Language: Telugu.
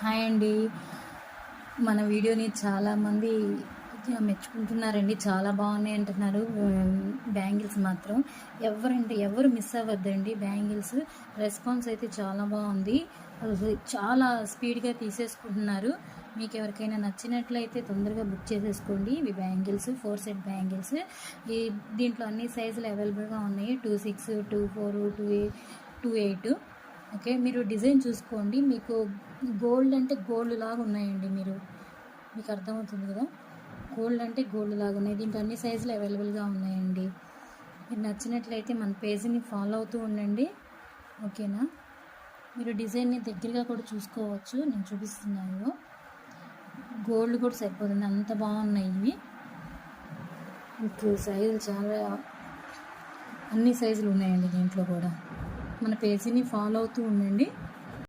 హాయ్ అండి. మన వీడియోని చాలామంది మెచ్చుకుంటున్నారండి. చాలా బాగున్నాయి అంటున్నారు. బ్యాంగిల్స్ మాత్రం ఎవరు మిస్ అవ్వద్దండి. బ్యాంగిల్స్ రెస్పాన్స్ అయితే చాలా బాగుంది. చాలా స్పీడ్గా తీసేసుకుంటున్నారు. మీకు ఎవరికైనా నచ్చినట్లయితే తొందరగా బుక్ చేసేసుకోండి. ఇవి బ్యాంగిల్స్ 4 సెట్ బ్యాంగిల్స్. దీంట్లో అన్ని సైజులు అవైలబుల్గా ఉన్నాయి. 26, 24, 28. ఓకే, మీరు డిజైన్ చూసుకోండి. మీకు గోల్డ్ అంటే గోల్డ్ లాగా ఉన్నాయండి. మీకు అర్థమవుతుంది కదా, గోల్డ్ అంటే గోల్డ్ లాగా ఉన్నాయి. దీంట్లో అన్ని సైజులు అవైలబుల్గా ఉన్నాయండి. మీరు నచ్చినట్లయితే మన పేజీని ఫాలో అవుతూ ఉండండి. ఓకేనా, మీరు డిజైన్ని దగ్గరగా కూడా చూసుకోవచ్చు. నేను చూపిస్తున్నాను. గోల్డ్ కూడా సరిపోతుంది, అంత బాగున్నాయి ఇవి. మీకు సైజులు చాలా అన్ని సైజులు ఉన్నాయండి దీంట్లో కూడా. మన పేజీని ఫాలో అవుతూ ఉండండి.